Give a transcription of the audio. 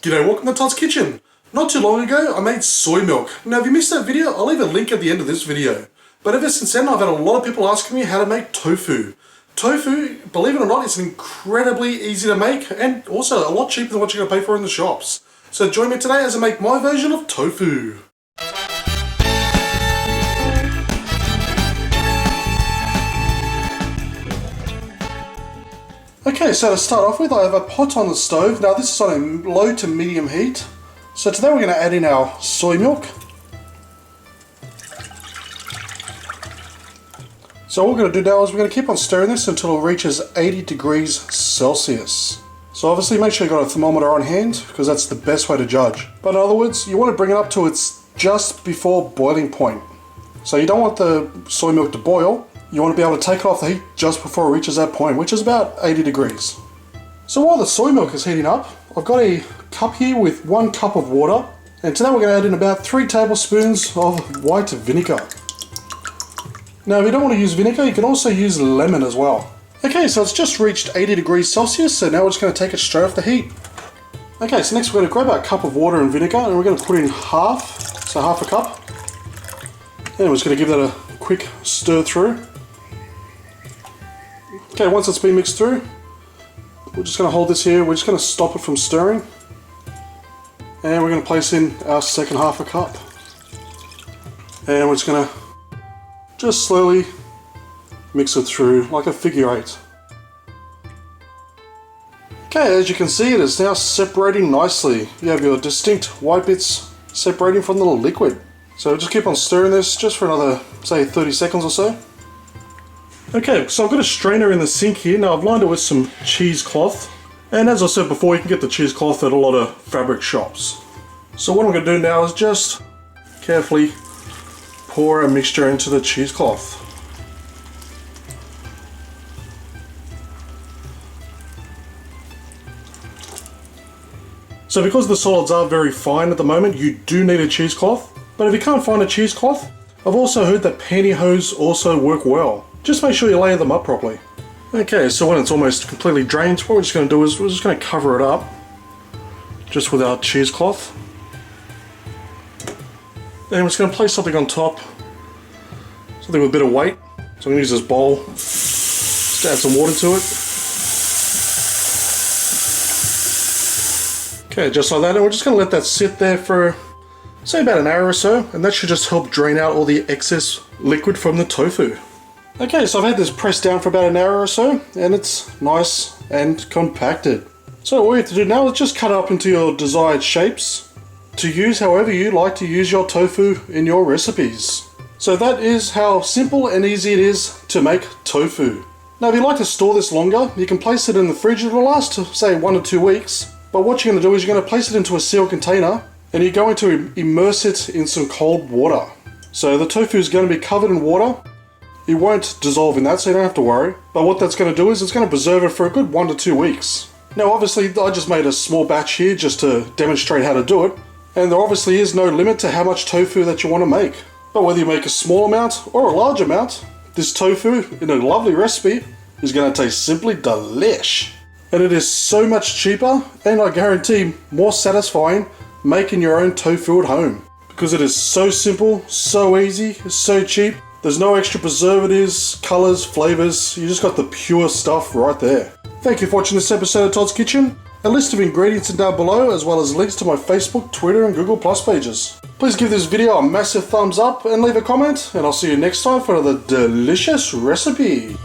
G'day, welcome to Todd's Kitchen. Not too long ago, I made soy milk. Now, if you missed that video, I'll leave a link at the end of this video. But ever since then, I've had a lot of people asking me how to make tofu. Tofu, believe it or not, is incredibly easy to make and also a lot cheaper than what you're going to pay for in the shops. So join me today as I make my version of tofu. Okay, so to start off with, I have a pot on the stove. Now this is on a low to medium heat. So today we're going to add in our soy milk. So what we're going to do now is we're going to keep on stirring this until it reaches 80 degrees Celsius. So obviously make sure you've got a thermometer on hand, because that's the best way to judge. But in other words, you want to bring it up to its just before boiling point. So you don't want the soy milk to boil. You want to be able to take it off the heat just before it reaches that point, which is about 80 degrees. So while the soy milk is heating up, I've got a cup here with 1 cup of water. And today we're going to add in about 3 tablespoons of white vinegar. Now if you don't want to use vinegar, you can also use lemon as well. Okay, so it's just reached 80 degrees Celsius, so now we're just going to take it straight off the heat. Okay, so next we're going to grab our cup of water and vinegar, and we're going to put in half a cup. And we're just going to give that a quick stir through. Okay, once it's been mixed through, we're just going to hold this here, we're just going to stop it from stirring. And we're going to place in our second half a cup. And we're just going to just slowly mix it through like a figure 8. Okay, as you can see, it is now separating nicely. You have your distinct white bits separating from the liquid. So just keep on stirring this just for another, say, 30 seconds or so. Okay, so I've got a strainer in the sink here. Now I've lined it with some cheesecloth. And as I said before, you can get the cheesecloth at a lot of fabric shops. So what I'm going to do now is just carefully pour a mixture into the cheesecloth. So because the solids are very fine at the moment, you do need a cheesecloth. But if you can't find a cheesecloth, I've also heard that pantyhose also work well. Just make sure you layer them up properly. Okay, so when it's almost completely drained, what we're just going to do is we're just going to cover it up just with our cheesecloth. And we're just going to place something on top, something with a bit of weight. So I'm going to use this bowl, just add some water to it. Okay, just like that, and we're just going to let that sit there for, say, about an hour or so, and that should just help drain out all the excess liquid from the tofu. Okay, so I've had this pressed down for about an hour or so, and it's nice and compacted. So what we have to do now is just cut it up into your desired shapes to use however you like to use your tofu in your recipes. So that is how simple and easy it is to make tofu. Now if you like to store this longer, you can place it in the fridge. It'll last, say, 1 to 2 weeks. But what you're going to do is you're going to place it into a sealed container, and you're going to immerse it in some cold water. So the tofu is going to be covered in water. It won't dissolve in that, so you don't have to worry. But what that's going to do is it's going to preserve it for a good 1 to 2 weeks. Now obviously I just made a small batch here just to demonstrate how to do it. And there obviously is no limit to how much tofu that you want to make. But whether you make a small amount or a large amount, this tofu in a lovely recipe is going to taste simply delish. And it is so much cheaper, and I guarantee more satisfying, making your own tofu at home. Because it is so simple, so easy, so cheap. There's no extra preservatives, colours, flavours. You just got the pure stuff right there. Thank you for watching this episode of Todd's Kitchen. A list of ingredients is down below, as well as links to my Facebook, Twitter and Google Plus pages. Please give this video a massive thumbs up and leave a comment, and I'll see you next time for another delicious recipe.